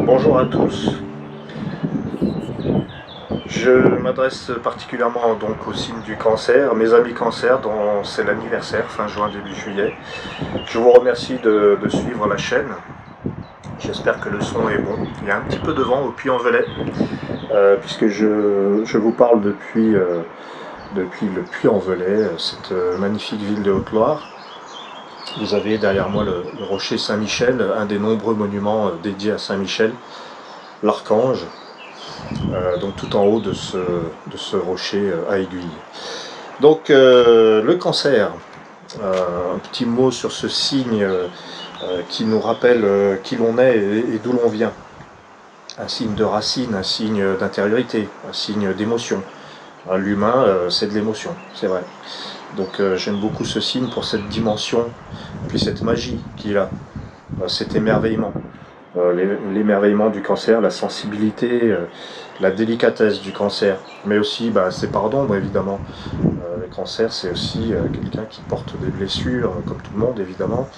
Bonjour à tous. Je m'adresse particulièrement donc au signe du cancer, mes amis cancer dont c'est l'anniversaire fin juin début juillet. Je vous remercie de suivre la chaîne. J'espère que le son est bon. Il y a un petit peu de vent au Puy-en-Velay puisque je vous parle depuis le Puy-en-Velay, cette magnifique ville de Haute-Loire. Vous avez derrière moi le rocher Saint-Michel, un des nombreux monuments dédiés à Saint-Michel, l'archange. Donc tout en haut de ce rocher à aiguille. Donc le cancer, un petit mot sur ce signe qui nous rappelle qui l'on est et d'où l'on vient. Un signe de racine, un signe d'intériorité, un signe d'émotion. L'humain, c'est de l'émotion, c'est vrai. Donc j'aime beaucoup ce signe pour cette dimension, puis cette magie qu'il a, cet émerveillement. L'émerveillement du cancer, la sensibilité, la délicatesse du cancer, mais aussi ses pardons, évidemment. Le cancer, c'est aussi quelqu'un qui porte des blessures, comme tout le monde, évidemment,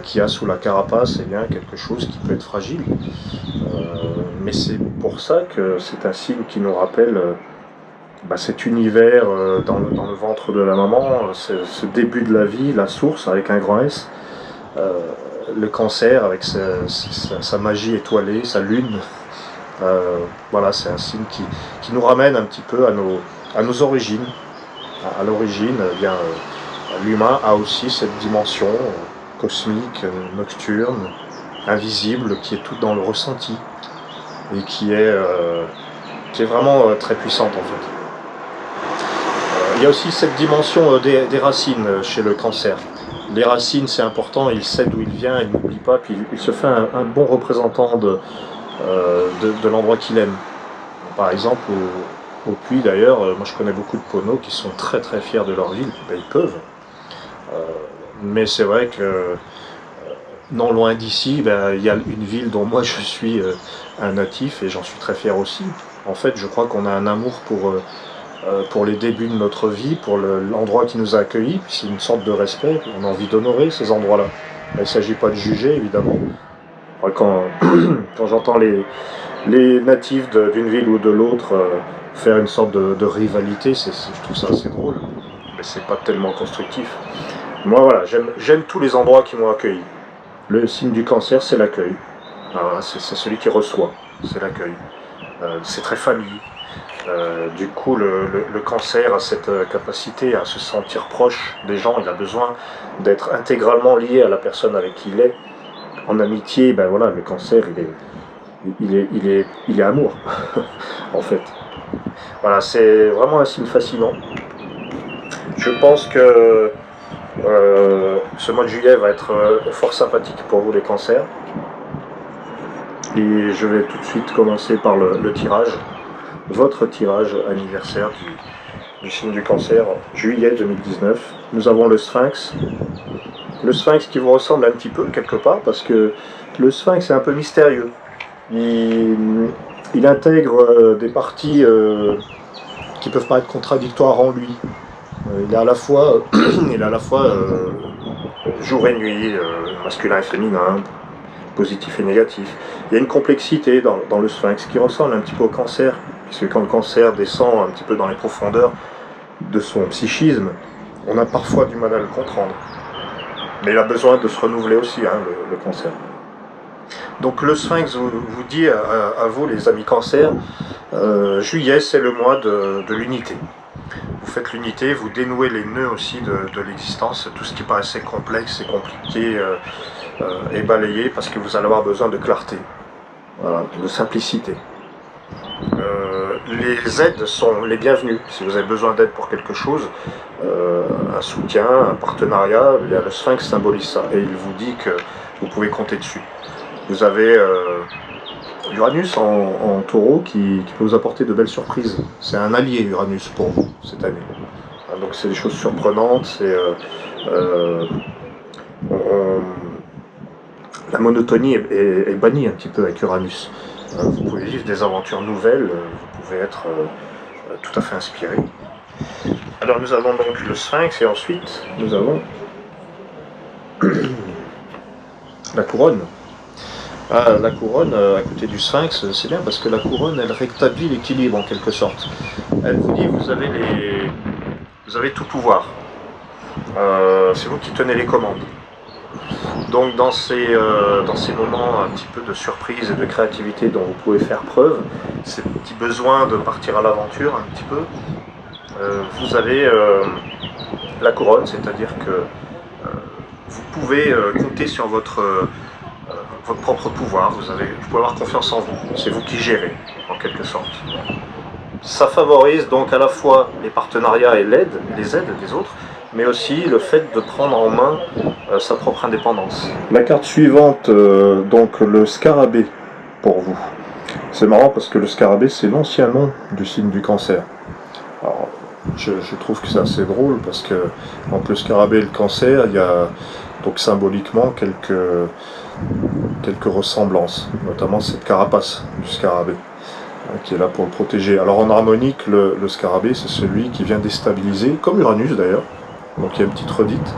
qui a sous la carapace quelque chose qui peut être fragile. Mais c'est pour ça que c'est un signe qui nous rappelle cet univers dans le ventre de la maman, ce début de la vie, la source avec un grand S. Le cancer avec sa magie étoilée, sa lune. Voilà, c'est un signe qui nous ramène un petit peu à nos origines. À l'origine, l'humain a aussi cette dimension cosmique, nocturne, invisible, qui est toute dans le ressenti et qui est vraiment très puissante en fait. Il y a aussi cette dimension des racines chez le cancer. Les racines, c'est important, il sait d'où il vient, il n'oublie pas, puis il se fait un bon représentant de l'endroit qu'il aime. Par exemple, au Puy d'ailleurs, moi je connais beaucoup de Poneaux qui sont très très fiers de leur ville, ils peuvent. Mais c'est vrai que non loin d'ici, il y a une ville dont moi je suis un natif et j'en suis très fier aussi. En fait, je crois qu'on a un amour pour les débuts de notre vie, pour l'endroit qui nous a accueillis, puis c'est une sorte de respect, on a envie d'honorer ces endroits-là. Il ne s'agit pas de juger, évidemment. Quand j'entends les natifs d'une ville ou de l'autre faire une sorte de rivalité, je trouve ça assez drôle, mais c'est pas tellement constructif. Moi voilà, j'aime tous les endroits qui m'ont accueilli. Le signe du cancer, c'est l'accueil. C'est celui qui reçoit, c'est l'accueil. C'est très famille. Du coup, le cancer a cette capacité à se sentir proche des gens. Il a besoin d'être intégralement lié à la personne avec qui il est. En amitié, voilà, le cancer, il est amour, en fait. Voilà, c'est vraiment un signe fascinant. Je pense que ce mois de juillet va être fort sympathique pour vous les cancers. Et je vais tout de suite commencer par le tirage. Votre tirage anniversaire du signe du cancer, juillet 2019. Nous avons le Sphinx. Le Sphinx qui vous ressemble un petit peu quelque part, parce que le Sphinx est un peu mystérieux. Il intègre des parties qui peuvent paraître contradictoires en lui. Il est à la fois, jour et nuit, masculin et féminin, positif et négatif. Il y a une complexité dans le Sphinx qui ressemble un petit peu au cancer, puisque quand le cancer descend un petit peu dans les profondeurs de son psychisme, on a parfois du mal à le comprendre. Mais il a besoin de se renouveler aussi, le cancer. Donc le Sphinx vous dit à vous, les amis cancer, juillet c'est le mois de l'unité. Vous faites l'unité, vous dénouez les nœuds aussi de l'existence, tout ce qui paraissait complexe et compliqué est balayé parce que vous allez avoir besoin de clarté, voilà, de simplicité. Les aides sont les bienvenues. Si vous avez besoin d'aide pour quelque chose, un soutien, un partenariat, le Sphinx symbolise ça et il vous dit que vous pouvez compter dessus. Vous avez Uranus en taureau qui peut vous apporter de belles surprises. C'est un allié Uranus pour vous cette année. Donc c'est des choses surprenantes, la monotonie est bannie un petit peu avec Uranus. Vous pouvez vivre des aventures nouvelles, vous pouvez être tout à fait inspiré. Alors nous avons donc le Sphinx et ensuite nous avons la couronne. Ah, la couronne, à côté du sphinx, c'est bien parce que la couronne, elle rétablit l'équilibre en quelque sorte. Elle vous dit, vous avez tout pouvoir. C'est vous qui tenez les commandes. Donc dans ces moments un petit peu de surprise et de créativité dont vous pouvez faire preuve, ces petits besoins de partir à l'aventure un petit peu, vous avez la couronne, c'est-à-dire que vous pouvez compter sur votre propre pouvoir, vous pouvez avoir confiance en vous, c'est vous qui gérez en quelque sorte. Ça favorise donc à la fois les partenariats et les aides des autres, mais aussi le fait de prendre en main sa propre indépendance. La carte suivante, donc le scarabée pour vous. C'est marrant parce que le scarabée, c'est l'ancien nom du signe du cancer. Alors, je trouve que c'est assez drôle parce que entre le scarabée et le cancer, il y a donc symboliquement quelques ressemblances, notamment cette carapace du scarabée qui est là pour le protéger. Alors en harmonique, le scarabée, c'est celui qui vient déstabiliser, comme Uranus d'ailleurs, donc il y a une petite redite.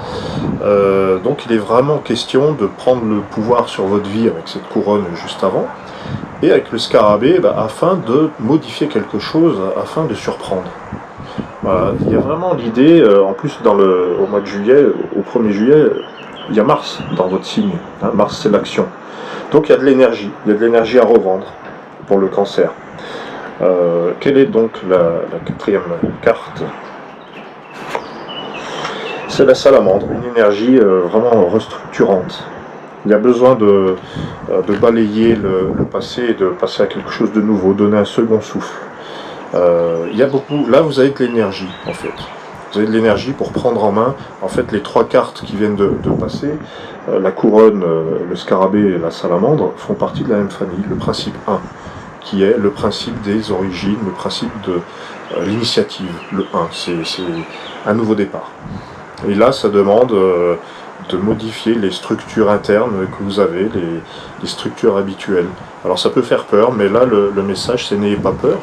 Donc il est vraiment question de prendre le pouvoir sur votre vie avec cette couronne juste avant, et avec le scarabée, afin de modifier quelque chose, afin de surprendre. Voilà. Il y a vraiment l'idée, en plus au mois de juillet, au 1er juillet, il y a Mars dans votre signe. Hein, Mars c'est l'action. Donc il y a de l'énergie à revendre pour le cancer. Quelle est donc la quatrième carte? C'est la salamandre, une énergie vraiment restructurante. Il y a besoin de balayer le passé et de passer à quelque chose de nouveau, donner un second souffle. Il y a beaucoup. Là, vous avez de l'énergie, en fait. Vous avez de l'énergie pour prendre en main, en fait, les trois cartes qui viennent de passer. La couronne, le scarabée et la salamandre font partie de la même famille, le principe 1, qui est le principe des origines, le principe de l'initiative. Le 1, c'est un nouveau départ. Et là, ça demande de modifier les structures internes que vous avez, les structures habituelles. Alors ça peut faire peur, mais là, le message, c'est n'ayez pas peur.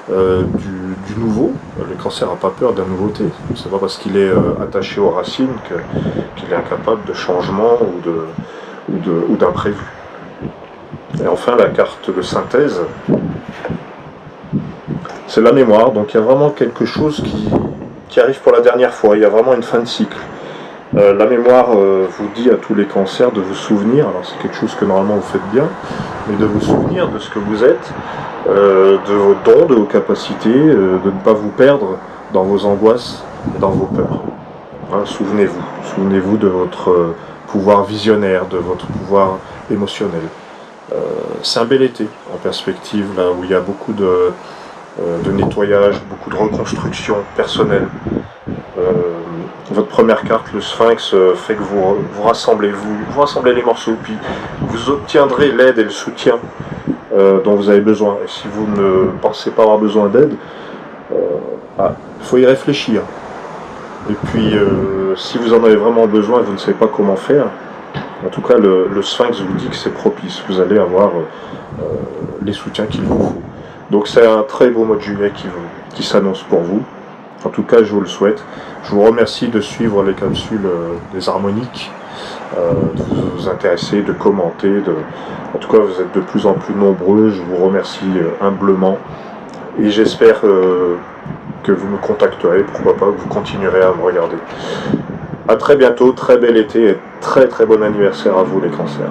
Du nouveau. Le cancer n'a pas peur de la nouveauté. C'est pas parce qu'il est attaché aux racines qu'il est incapable de changement ou d'imprévu. Et enfin, la carte de synthèse, c'est la mémoire. Donc il y a vraiment quelque chose qui arrive pour la dernière fois. Il y a vraiment une fin de cycle. La mémoire vous dit à tous les cancers de vous souvenir, alors c'est quelque chose que normalement vous faites bien, mais de vous souvenir de ce que vous êtes, de vos dons, de vos capacités, de ne pas vous perdre dans vos angoisses et dans vos peurs. Hein, souvenez-vous de votre pouvoir visionnaire, de votre pouvoir émotionnel. C'est un bel été en perspective, là où il y a beaucoup de nettoyage, beaucoup de reconstruction personnelle. Votre première carte, le sphinx, fait que vous rassemblez les morceaux, puis vous obtiendrez l'aide et le soutien dont vous avez besoin. Et si vous ne pensez pas avoir besoin d'aide, il faut y réfléchir. Et puis, si vous en avez vraiment besoin et vous ne savez pas comment faire, en tout cas, le sphinx vous dit que c'est propice. Vous allez avoir les soutiens qu'il vous faut. Donc c'est un très beau mois de juillet qui s'annonce pour vous. En tout cas, je vous le souhaite. Je vous remercie de suivre les capsules des harmoniques, de vous intéresser, de commenter. En tout cas, vous êtes de plus en plus nombreux. Je vous remercie humblement. Et j'espère que vous me contacterez, pourquoi pas, que vous continuerez à me regarder. A très bientôt, très bel été et très très bon anniversaire à vous les cancers.